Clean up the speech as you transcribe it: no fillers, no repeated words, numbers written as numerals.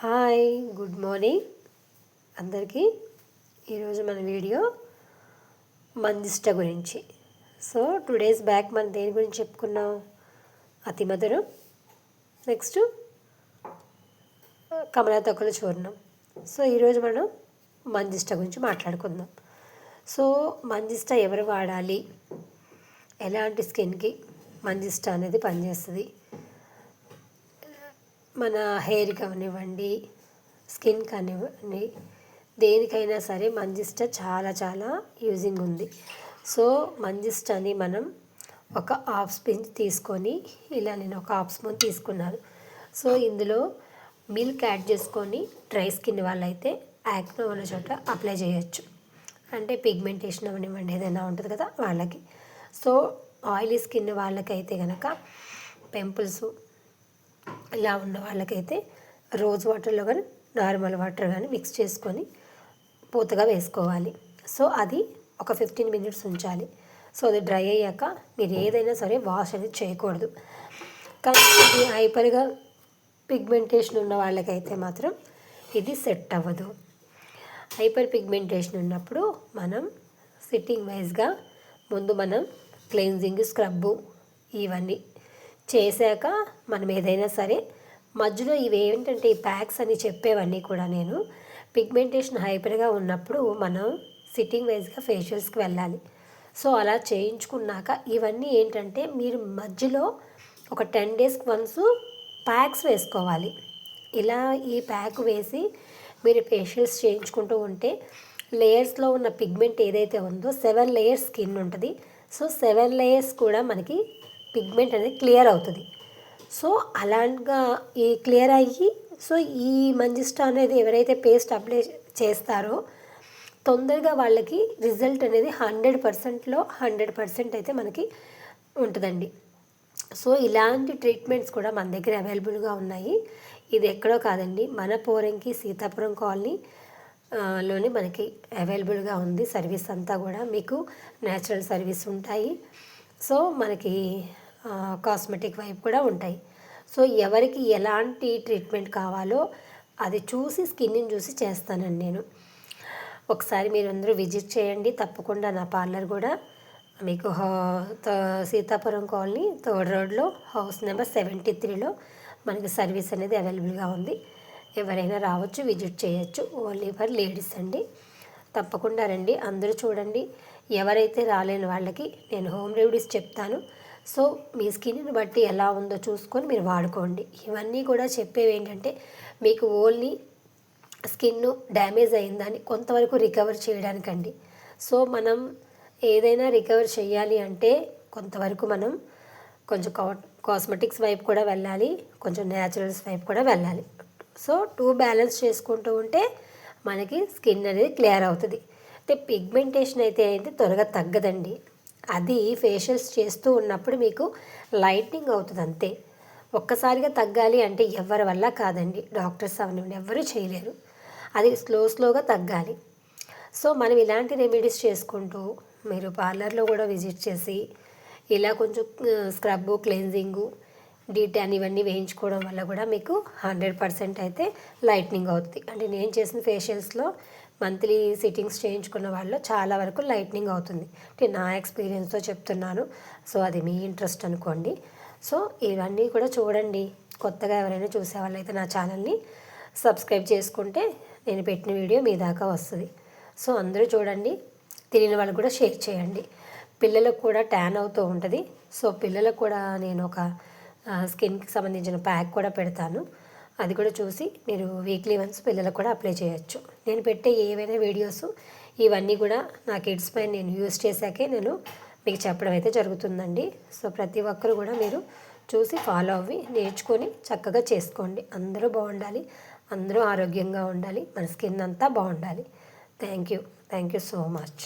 Hi, good morning అందరికీ. ఈరోజు మన వీడియో మంజిష్ట గురించి. సో 2 days బ్యాక్ మనం దేని గురించి చెప్పుకున్నాం? అతి మధురం, నెక్స్ట్ కమలా తొక్కల చూర్ణం. సో ఈరోజు మనం మంజిష్ట గురించి మాట్లాడుకుందాం. సో మంజిష్ట ఎవరు వాడాలి, ఎలాంటి స్కిన్కి మంజిష్ట అనేది పనిచేస్తుంది, మన హెయిర్ కానివ్వండి, స్కిన్ కానివ్వండి, దేనికైనా సరే మంజిష్ట చాలా చాలా యూజింగ్ ఉంది. సో మంజిష్టని మనం ఒక హాఫ్ స్పూన్ తీసుకొని, ఇలా నేను ఒక హాఫ్ స్పూన్ తీసుకున్నాను. సో ఇందులో మిల్క్ యాడ్ చేసుకొని డ్రై స్కిన్ వాళ్ళైతే యాక్నే ఉన్న చోట అప్లై చేయొచ్చు. అంటే పిగ్మెంటేషన్ అవనివ్వండి, ఏదైనా ఉంటుంది కదా వాళ్ళకి. సో ఆయిలీ స్కిన్ వాళ్ళకైతే కనుక, పింపుల్స్ ఇలా ఉన్న వాళ్ళకైతే రోజ్ వాటర్లో కానీ నార్మల్ వాటర్ కానీ మిక్స్ చేసుకొని పూతగా వేసుకోవాలి. సో అది ఒక 15 minutes ఉంచాలి. సో అది డ్రై అయ్యాక మీరు ఏదైనా సరే వాష్ అనేది చేయకూడదు. కానీ ఇది హైపర్గా పిగ్మెంటేషన్ ఉన్న వాళ్ళకైతే మాత్రం ఇది సెట్ అవ్వదు. హైపర్ పిగ్మెంటేషన్ ఉన్నప్పుడు మనం సిట్టింగ్ వైజ్గా ముందు మనం క్లెన్జింగ్, స్క్రబ్బు ఇవన్నీ చేశాక మనం ఏదైనా సరే మధ్యలో ఇవి ఏంటంటే ఈ ప్యాక్స్ అని చెప్పేవన్నీ కూడా నేను పిగ్మెంటేషన్ హైపర్గా ఉన్నప్పుడు మనం సిట్టింగ్ వైజ్గా ఫేషియల్స్కి వెళ్ళాలి. సో అలా చేయించుకున్నాక ఇవన్నీ ఏంటంటే మీరు మధ్యలో ఒక 10 days వన్స్ ప్యాక్స్ వేసుకోవాలి. ఇలా ఈ ప్యాక్ వేసి మీరు ఫేషియల్స్ చేయించుకుంటూ ఉంటే లేయర్స్లో ఉన్న పిగ్మెంట్ ఏదైతే ఉందో 7 layers స్కిన్ ఉంటుంది. సో 7 layers కూడా మనకి పిగ్మెంట్ అనేది క్లియర్ అవుతుంది. సో అలాగా ఈ క్లియర్ అయ్యి, సో ఈ మంజిష్ట అనేది ఎవరైతే పేస్ట్ అప్లై చేస్తారో తొందరగా వాళ్ళకి రిజల్ట్ అనేది 100%లో 100% అయితే మనకి ఉంటుందండి. సో ఇలాంటి ట్రీట్మెంట్స్ కూడా మన దగ్గర అవైలబుల్గా ఉన్నాయి. ఇది ఎక్కడో కాదండి, మన పోరంకి సీతాపురం కాలనీ లోని మనకి అవైలబుల్గా ఉంది. సర్వీస్ అంతా కూడా మీకు న్యాచురల్ సర్వీస్ ఉంటాయి. సో మనకి కాస్మెటిక్ వైపు కూడా ఉంటాయి. సో ఎవరికి ఎలాంటి ట్రీట్మెంట్ కావాలో అది చూసి స్కిన్ని చూసి చేస్తానండి నేను. ఒకసారి మీరు అందరూ విజిట్ చేయండి తప్పకుండా. నా పార్లర్ కూడా మీకు సీతాపురం కాలనీ 3rd roadలో హౌస్ నెంబర్ 73లో మనకి సర్వీస్ అనేది అవైలబుల్గా ఉంది. ఎవరైనా రావచ్చు, విజిట్ చేయొచ్చు. ఓన్లీ ఫర్ లేడీస్ అండి. తప్పకుండా రండి, అందరూ చూడండి. ఎవరైతే రాలేని వాళ్ళకి నేను హోమ్ రెమెడీస్ చెప్తాను. సో మీ స్కిన్ని బట్టి ఎలా ఉందో చూసుకొని మీరు వాడుకోండి. ఇవన్నీ కూడా చెప్పేవి ఏంటంటే మీకు ఓన్లీ స్కిన్ డ్యామేజ్ అయిందని కొంతవరకు రికవర్ చేయడానికండి. సో మనం ఏదైనా రికవర్ చేయాలి అంటే కొంతవరకు మనం కొంచెం కాస్మెటిక్స్ వైపు కూడా వెళ్ళాలి, కొంచెం న్యాచురల్స్ వైపు కూడా వెళ్ళాలి. సో 2 బ్యాలెన్స్ చేసుకుంటూ ఉంటే మనకి స్కిన్ అనేది క్లియర్ అవుతుంది. అంటే పిగ్మెంటేషన్ అయితే త్వరగా తగ్గదండి. అది ఫేషియల్స్ చేస్తూ ఉన్నప్పుడు మీకు లైట్నింగ్ అవుతుంది అంతే. ఒక్కసారిగా తగ్గాలి అంటే ఎవరి వల్ల కాదండి. డాక్టర్స్ అవన్నీ ఎవరు చేయలేరు. అది స్లోగా తగ్గాలి. సో మనం ఇలాంటి రెమెడీస్ చేసుకుంటూ మీరు పార్లర్లో కూడా విజిట్ చేసి ఇలా కొంచెం స్క్రబ్బు, క్లెన్జింగు, డీటాన్ ఇవన్నీ వేయించుకోవడం వల్ల కూడా మీకు 100% అయితే లైట్నింగ్ అవుతుంది. అంటే నేను చేసిన ఫేషియల్స్లో మంత్లీ సిట్టింగ్స్ చేయించుకున్న వాళ్ళు చాలా వరకు లైట్నింగ్ అవుతుంది. అంటే నా ఎక్స్పీరియన్స్తో చెప్తున్నాను. సో అది మీ ఇంట్రెస్ట్ అనుకోండి. సో ఇవన్నీ కూడా చూడండి. కొత్తగా ఎవరైనా చూసే వాళ్ళైతే నా ఛానల్ని సబ్స్క్రైబ్ చేసుకుంటే నేను పెట్టిన వీడియో మీ దాకా వస్తుంది. సో అందరూ చూడండి, తెలియని వాళ్ళకు కూడా షేర్ చేయండి. పిల్లలకు కూడా ట్యాన్ అవుతూ ఉంటుంది. సో పిల్లలకు కూడా నేను ఒక స్కిన్కి సంబంధించిన ప్యాక్ కూడా పెడతాను. అది కూడా చూసి మీరు వీక్లీ వన్స్ పిల్లలకు కూడా అప్లై చేయొచ్చు. నేను పెట్టే ఏవైనా వీడియోస్ ఇవన్నీ కూడా నా కిడ్స్ పైన నేను యూస్ చేశాకే నేను మీకు చెప్పడం అయితే జరుగుతుందండి. సో ప్రతి ఒక్కరు కూడా మీరు చూసి ఫాలో అవ్వి నేర్చుకొని చక్కగా చేసుకోండి. అందరూ బాగుండాలి, అందరూ ఆరోగ్యంగా ఉండాలి, మన స్కిన్ అంతా బాగుండాలి. Thank you so much.